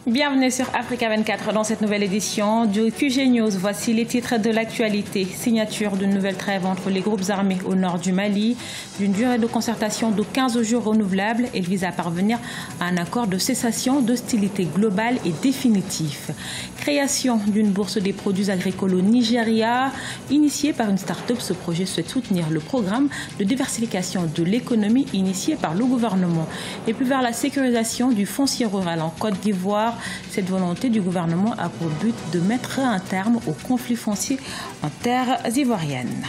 Bienvenue sur Africa 24 dans cette nouvelle édition du QG News. Voici les titres de l'actualité. Signature d'une nouvelle trêve entre les groupes armés au nord du Mali, d'une durée de concertation de 15 jours renouvelable. Elle vise à parvenir à un accord de cessation d'hostilité globale et définitif. Création d'une bourse des produits agricoles au Nigeria. Initiée par une start-up, ce projet souhaite soutenir le programme de diversification de l'économie initié par le gouvernement. Et puis vers la sécurisation du foncier rural en Côte d'Ivoire. Cette volonté du gouvernement a pour but de mettre un terme au conflit foncier en terres ivoiriennes.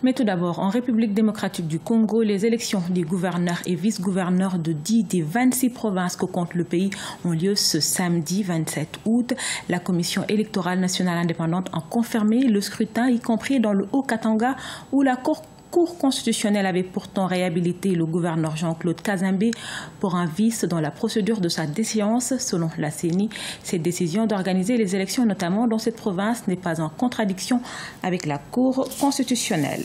Mais tout d'abord, en République démocratique du Congo, les élections des gouverneurs et vice-gouverneurs de 10 des 26 provinces que compte le pays ont lieu ce samedi 27 août. La Commission électorale nationale indépendante a confirmé le scrutin, y compris dans le Haut-Katanga, où la Cour constitutionnelle avait pourtant réhabilité le gouverneur Jean-Claude Kazembe pour un vice dans la procédure de sa déchéance. Selon la CENI, cette décision d'organiser les élections, notamment dans cette province, n'est pas en contradiction avec la Cour constitutionnelle.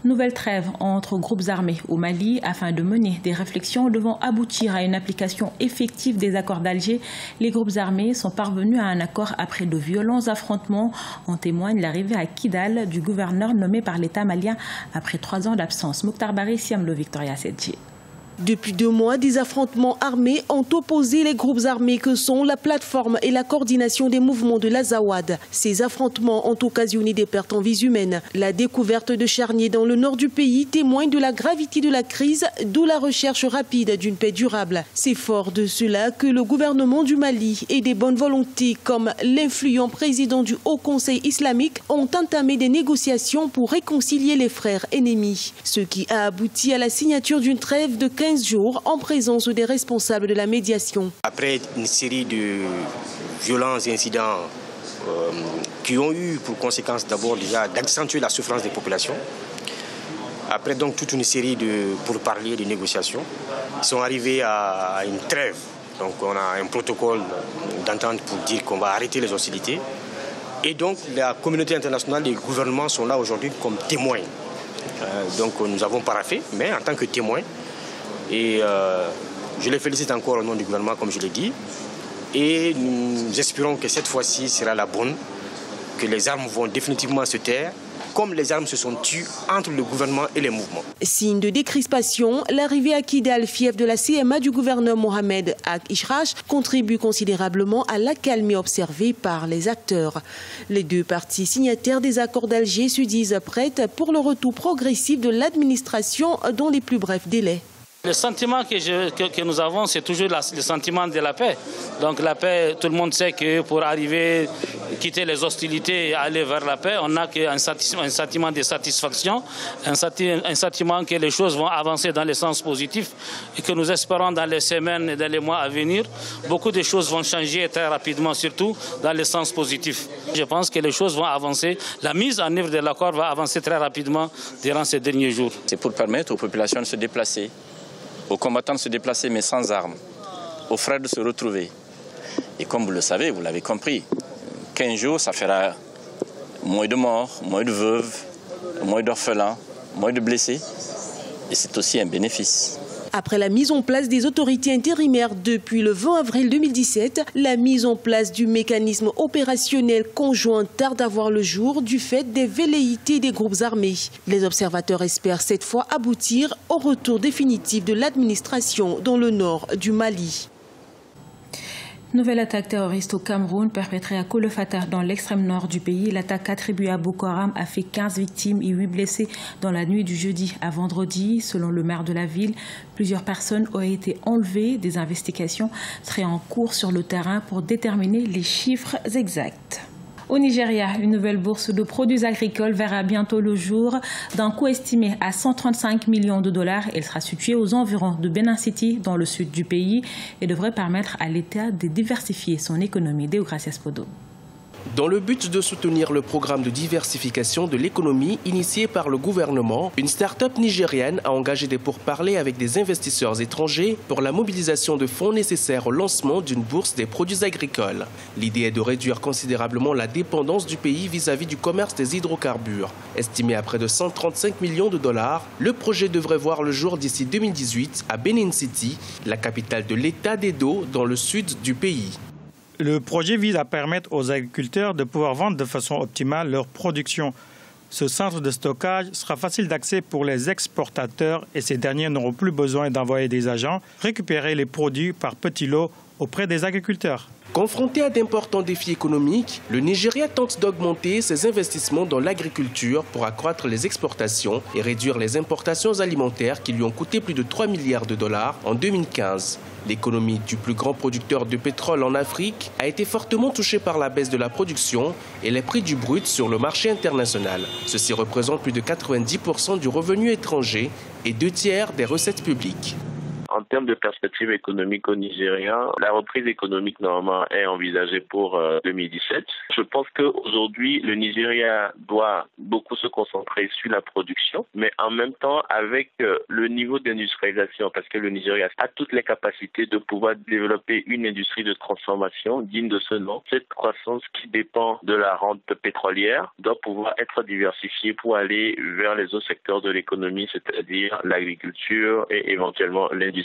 Nouvelle trêve entre groupes armés au Mali afin de mener des réflexions devant aboutir à une application effective des accords d'Alger. Les groupes armés sont parvenus à un accord après de violents affrontements. En témoigne l'arrivée à Kidal du gouverneur nommé par l'État malien après 3 ans d'absence. Mokhtar Barry, Siamlo, Victoria Sedji. Depuis 2 mois, des affrontements armés ont opposé les groupes armés que sont la plateforme et la coordination des mouvements de l'Azawad. Ces affrontements ont occasionné des pertes en vies humaines. La découverte de charniers dans le nord du pays témoigne de la gravité de la crise, d'où la recherche rapide d'une paix durable. C'est fort de cela que le gouvernement du Mali et des bonnes volontés comme l'influent président du Haut Conseil islamique ont entamé des négociations pour réconcilier les frères ennemis. Ce qui a abouti à la signature d'une trêve de 15 jours en présence des responsables de la médiation. Après une série de violents incidents qui ont eu pour conséquence d'abord déjà d'accentuer la souffrance des populations, après donc toute une série de pourparlers, de négociations, ils sont arrivés à une trêve. Donc on a un protocole d'entente pour dire qu'on va arrêter les hostilités. Et donc la communauté internationale, les gouvernements sont là aujourd'hui comme témoins. Donc nous avons paraphé, mais en tant que témoins. Et je les félicite encore au nom du gouvernement, comme je l'ai dit. Et nous espérons que cette fois-ci sera la bonne, que les armes vont définitivement se taire, comme les armes se sont tues entre le gouvernement et les mouvements. Signe de décrispation, l'arrivée à Kidal, fief de la CMA du gouverneur Mohamed Ag Ishrash, contribue considérablement à l'accalmie observée par les acteurs. Les 2 parties signataires des accords d'Alger se disent prêtes pour le retour progressif de l'administration dans les plus brefs délais. Le sentiment que nous avons, c'est toujours le sentiment de la paix. Donc la paix, tout le monde sait que pour arriver, quitter les hostilités et aller vers la paix, on n'a qu'un sentiment de satisfaction, un sentiment que les choses vont avancer dans le sens positif et que nous espérons dans les semaines et dans les mois à venir, beaucoup de choses vont changer très rapidement, surtout dans le sens positif. Je pense que les choses vont avancer. La mise en œuvre de l'accord va avancer très rapidement durant ces derniers jours. C'est pour permettre aux populations de se déplacer, aux combattants de se déplacer mais sans armes, aux frères de se retrouver. Et comme vous le savez, vous l'avez compris, 15 jours, ça fera moins de morts, moins de veuves, moins d'orphelins, moins de blessés. Et c'est aussi un bénéfice. Après la mise en place des autorités intérimaires depuis le 20 avril 2017, la mise en place du mécanisme opérationnel conjoint tarde à voir le jour du fait des velléités des groupes armés. Les observateurs espèrent cette fois aboutir au retour définitif de l'administration dans le nord du Mali. Nouvelle attaque terroriste au Cameroun perpétrée à Kolofata dans l'extrême nord du pays. L'attaque attribuée à Boko Haram a fait 15 victimes et 8 blessés dans la nuit du jeudi à vendredi. Selon le maire de la ville, plusieurs personnes auraient été enlevées. Des investigations seraient en cours sur le terrain pour déterminer les chiffres exacts. Au Nigeria, une nouvelle bourse de produits agricoles verra bientôt le jour. D'un coût estimé à 135 millions de dollars, elle sera située aux environs de Benin City, dans le sud du pays, et devrait permettre à l'État de diversifier son économie. Deogracias Podo. Dans le but de soutenir le programme de diversification de l'économie initié par le gouvernement, une start-up nigérienne a engagé des pourparlers avec des investisseurs étrangers pour la mobilisation de fonds nécessaires au lancement d'une bourse des produits agricoles. L'idée est de réduire considérablement la dépendance du pays vis-à-vis du commerce des hydrocarbures. Estimé à près de 135 millions de dollars, le projet devrait voir le jour d'ici 2018 à Benin City, la capitale de l'État d'Edo, dans le sud du pays. Le projet vise à permettre aux agriculteurs de pouvoir vendre de façon optimale leur production. Ce centre de stockage sera facile d'accès pour les exportateurs et ces derniers n'auront plus besoin d'envoyer des agents récupérer les produits par petits lots auprès des agriculteurs. Confronté à d'importants défis économiques, le Nigeria tente d'augmenter ses investissements dans l'agriculture pour accroître les exportations et réduire les importations alimentaires qui lui ont coûté plus de 3 milliards de dollars en 2015. L'économie du plus grand producteur de pétrole en Afrique a été fortement touchée par la baisse de la production et les prix du brut sur le marché international. Ceci représente plus de 90% du revenu étranger et 2/3 des recettes publiques. En termes de perspective économique au Nigeria, la reprise économique normalement est envisagée pour 2017. Je pense qu'aujourd'hui, le Nigeria doit beaucoup se concentrer sur la production, mais en même temps avec le niveau d'industrialisation, parce que le Nigeria a toutes les capacités de pouvoir développer une industrie de transformation digne de ce nom. Cette croissance qui dépend de la rente pétrolière doit pouvoir être diversifiée pour aller vers les autres secteurs de l'économie, c'est-à-dire l'agriculture et éventuellement l'industrie.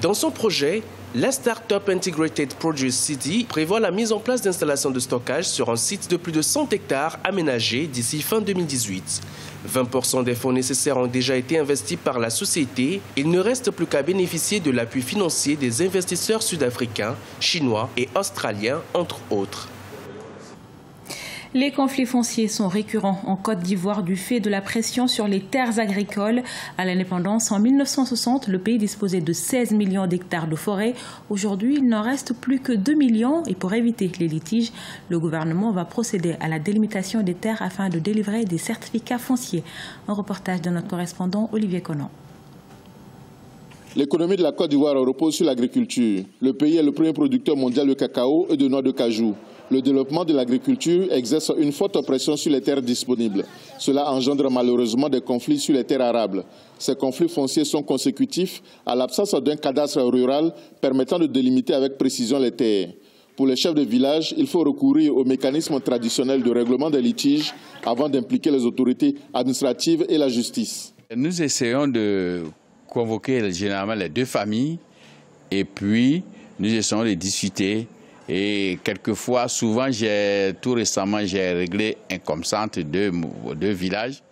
Dans son projet, la start-up Integrated Produce City prévoit la mise en place d'installations de stockage sur un site de plus de 100 hectares aménagés d'ici fin 2018. 20% des fonds nécessaires ont déjà été investis par la société. Il ne reste plus qu'à bénéficier de l'appui financier des investisseurs sud-africains, chinois et australiens, entre autres. Les conflits fonciers sont récurrents en Côte d'Ivoire du fait de la pression sur les terres agricoles. À l'indépendance, en 1960, le pays disposait de 16 millions d'hectares de forêt. Aujourd'hui, il n'en reste plus que 2 millions et pour éviter les litiges, le gouvernement va procéder à la délimitation des terres afin de délivrer des certificats fonciers. Un reportage de notre correspondant Olivier Conan. L'économie de la Côte d'Ivoire repose sur l'agriculture. Le pays est le premier producteur mondial de cacao et de noix de cajou. Le développement de l'agriculture exerce une forte pression sur les terres disponibles. Cela engendre malheureusement des conflits sur les terres arables. Ces conflits fonciers sont consécutifs à l'absence d'un cadastre rural permettant de délimiter avec précision les terres. Pour les chefs de village, il faut recourir au mécanisme traditionnel de règlement des litiges avant d'impliquer les autorités administratives et la justice. Nous essayons de convoquer généralement les deux familles et puis nous essayons de discuter. Et quelquefois, souvent, tout récemment, j'ai réglé un comme ça entre deux villages.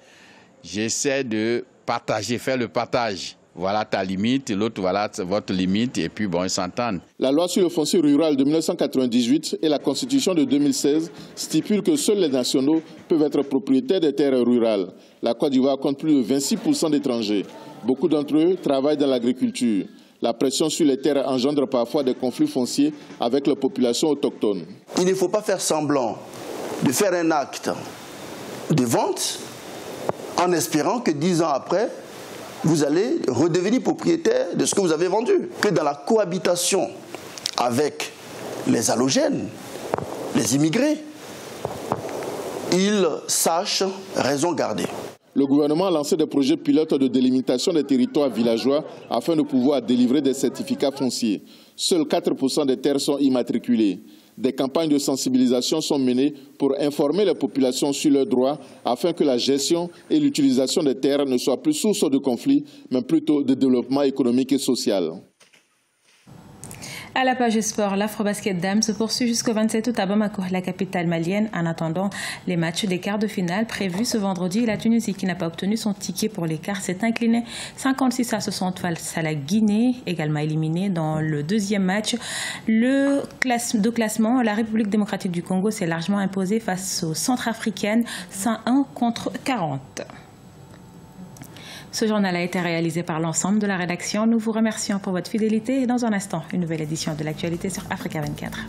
J'essaie de partager, faire le partage. Voilà ta limite, l'autre voilà votre limite, et puis bon, ils s'entendent. La loi sur le foncier rural de 1998 et la Constitution de 2016 stipulent que seuls les nationaux peuvent être propriétaires des terres rurales. La Côte d'Ivoire compte plus de 26% d'étrangers. Beaucoup d'entre eux travaillent dans l'agriculture. La pression sur les terres engendre parfois des conflits fonciers avec la population autochtone. Il ne faut pas faire semblant de faire un acte de vente en espérant que 10 ans après, vous allez redevenir propriétaire de ce que vous avez vendu. Que dans la cohabitation avec les allogènes, les immigrés, ils sachent raison garder. Le gouvernement a lancé des projets pilotes de délimitation des territoires villageois afin de pouvoir délivrer des certificats fonciers. Seuls 4% des terres sont immatriculées. Des campagnes de sensibilisation sont menées pour informer les populations sur leurs droits afin que la gestion et l'utilisation des terres ne soient plus source de conflits, mais plutôt de développement économique et social. À la page sport, l'Afrobasket Dames se poursuit jusqu'au 27 août à Bamako, la capitale malienne. En attendant les matchs des quarts de finale prévus ce vendredi, la Tunisie, qui n'a pas obtenu son ticket pour les quarts, s'est inclinée 56-60 face à la Guinée, également éliminée dans le deuxième match. De classement, la République démocratique du Congo s'est largement imposée face aux Centrafricaines, 101 contre 40. Ce journal a été réalisé par l'ensemble de la rédaction. Nous vous remercions pour votre fidélité et dans un instant, une nouvelle édition de l'actualité sur Africa 24.